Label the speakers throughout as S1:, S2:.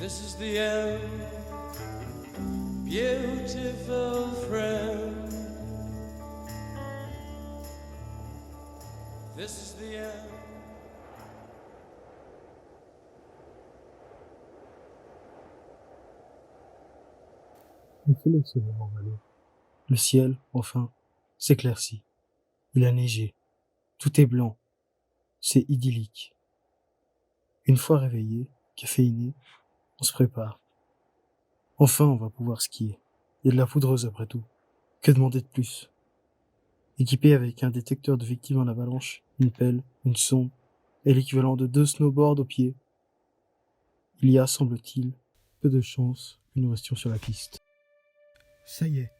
S1: This is the end, beautiful friend. This is the end.
S2: Le soleil se lève en vallée. Le ciel, enfin, s'éclaircit. Il a neigé. Tout est blanc. C'est idyllique. Une fois réveillé, caféiné, on se prépare. Enfin, on va pouvoir skier. Il y a de la poudreuse après tout. Que demander de plus? Équipé avec un détecteur de victimes en avalanche, une pelle, une sonde et l'équivalent de 2 snowboards aux pieds, il y a, semble-t-il, peu de chances que nous restions sur la piste. Ça y est,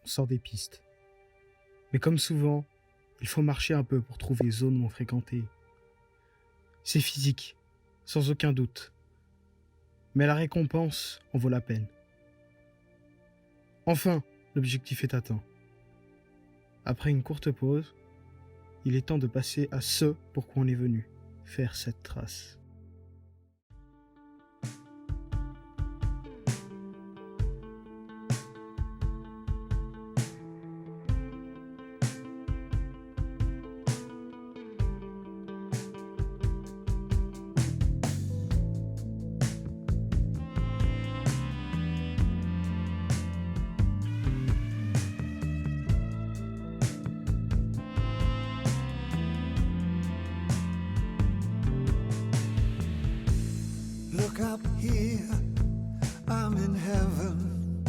S2: on sort des pistes. Mais comme souvent, il faut marcher un peu pour trouver les zones non fréquentées. C'est physique, sans aucun doute. Mais la récompense en vaut la peine. Enfin, l'objectif est atteint. Après une courte pause, il est temps de passer à ce pourquoi on est venu, faire cette trace.
S3: Look up here, I'm in heaven.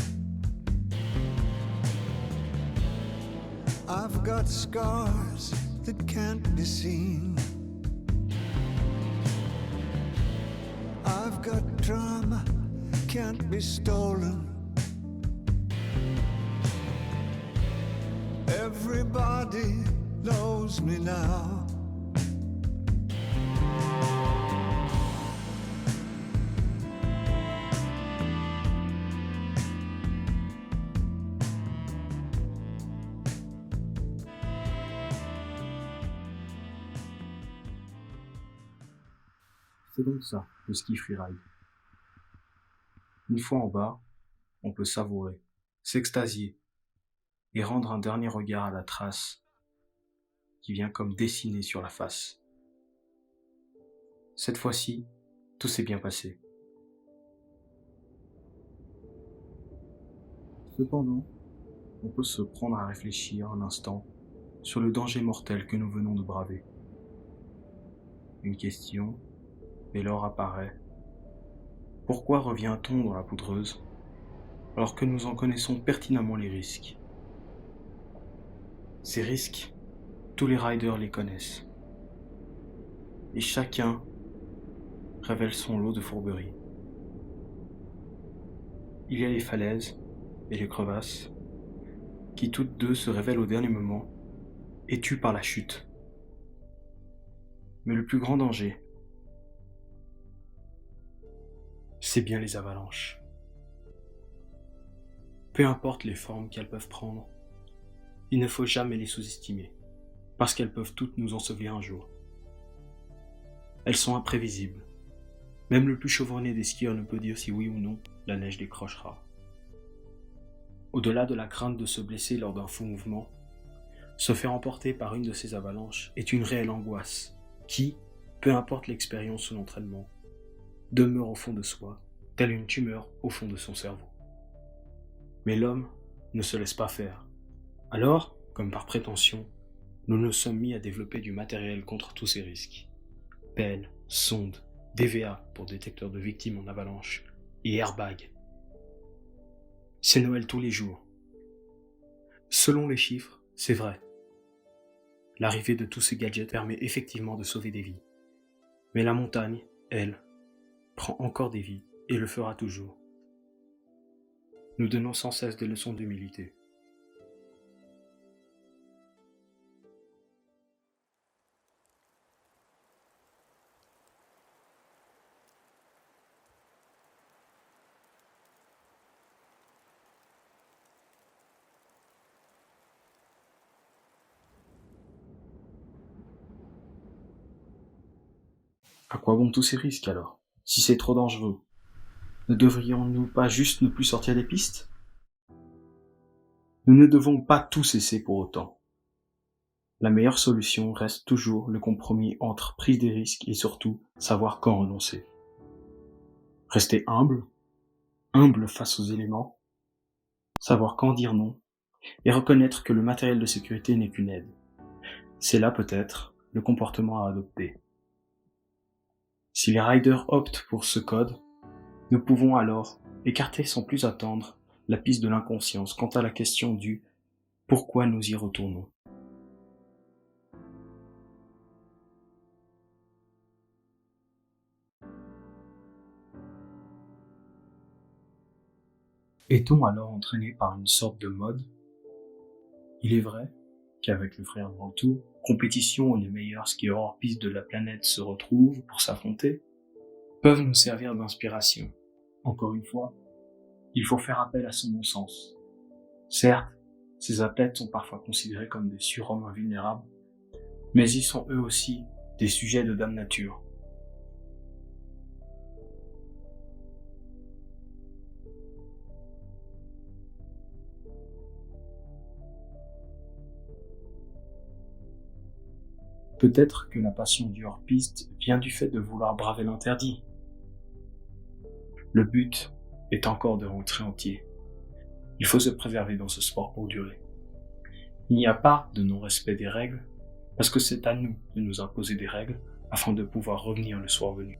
S3: I've got scars that can't be seen. I've got drama, can't be stolen. Everybody knows me now.
S4: C'est donc ça, le ski freeride. Une fois en bas, on peut savourer, s'extasier et rendre un dernier regard à la trace qui vient comme dessinée sur la face. Cette fois-ci, tout s'est bien passé. Cependant, on peut se prendre à réfléchir un instant sur le danger mortel que nous venons de braver. Une question, dès lors, apparaît. Pourquoi revient-on dans la poudreuse alors que nous en connaissons pertinemment les risques? Ces risques, tous les riders les connaissent. Et chacun révèle son lot de fourberies. Il y a les falaises et les crevasses, qui toutes deux se révèlent au dernier moment et tuent par la chute. Mais le plus grand danger, c'est bien les avalanches. Peu importe les formes qu'elles peuvent prendre, il ne faut jamais les sous-estimer, parce qu'elles peuvent toutes nous ensevelir un jour. Elles sont imprévisibles. Même le plus chevronné des skieurs ne peut dire si oui ou non la neige décrochera. Au-delà de la crainte de se blesser lors d'un faux mouvement, se faire emporter par une de ces avalanches est une réelle angoisse qui, peu importe l'expérience ou l'entraînement, demeure au fond de soi, telle une tumeur au fond de son cerveau. Mais l'homme ne se laisse pas faire. Alors, comme par prétention, nous nous sommes mis à développer du matériel contre tous ces risques. Pelles, sondes, DVA pour détecteurs de victimes en avalanche et airbags. C'est Noël tous les jours. Selon les chiffres, c'est vrai. L'arrivée de tous ces gadgets permet effectivement de sauver des vies. Mais la montagne, elle, prend encore des vies et le fera toujours. Nous donnons sans cesse des leçons d'humilité. À quoi bon tous ces risques alors, si c'est trop dangereux? Ne devrions-nous pas juste ne plus sortir des pistes? Nous ne devons pas tout cesser pour autant. La meilleure solution reste toujours le compromis entre prise des risques et surtout savoir quand renoncer. Rester humble face aux éléments, savoir quand dire non, et reconnaître que le matériel de sécurité n'est qu'une aide. C'est là peut-être le comportement à adopter. Si les riders optent pour ce code, nous pouvons alors écarter sans plus attendre la piste de l'inconscience quant à la question du pourquoi nous y retournons. Est-on alors entraîné par une sorte de mode? Il est vrai qu'avec le frère Grand Tour, compétition où les meilleurs skieurs hors piste de la planète se retrouvent pour s'affronter, peuvent nous servir d'inspiration. Encore une fois, il faut faire appel à son bon sens. Certes, ces athlètes sont parfois considérés comme des surhommes invulnérables, mais ils sont eux aussi des sujets de Dame Nature. Peut-être que la passion du hors-piste vient du fait de vouloir braver l'interdit. Le but est encore de rentrer entier. Il faut se préserver dans ce sport pour durer. Il n'y a pas de non-respect des règles, parce que c'est à nous de nous imposer des règles afin de pouvoir revenir le soir venu.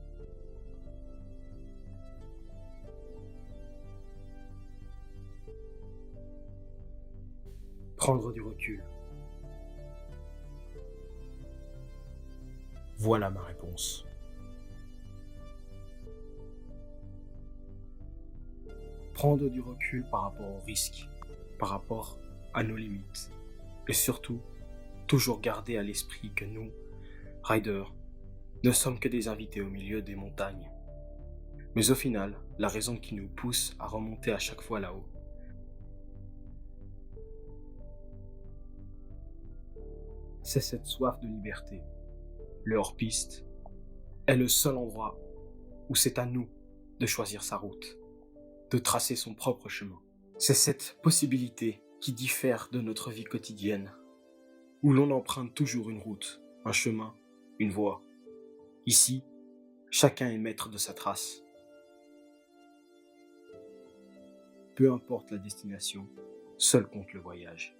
S4: Prendre du recul. Voilà ma réponse. Prendre du recul par rapport aux risques, par rapport à nos limites. Et surtout, toujours garder à l'esprit que nous, riders, ne sommes que des invités au milieu des montagnes. Mais au final, la raison qui nous pousse à remonter à chaque fois là-haut, c'est cette soif de liberté. Le hors-piste est le seul endroit où c'est à nous de choisir sa route, de tracer son propre chemin. C'est cette possibilité qui diffère de notre vie quotidienne, où l'on emprunte toujours une route, un chemin, une voie. Ici, chacun est maître de sa trace. Peu importe la destination, seul compte le voyage.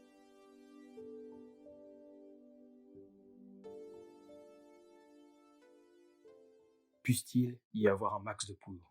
S4: Puisse-t-il y avoir un max de poudre.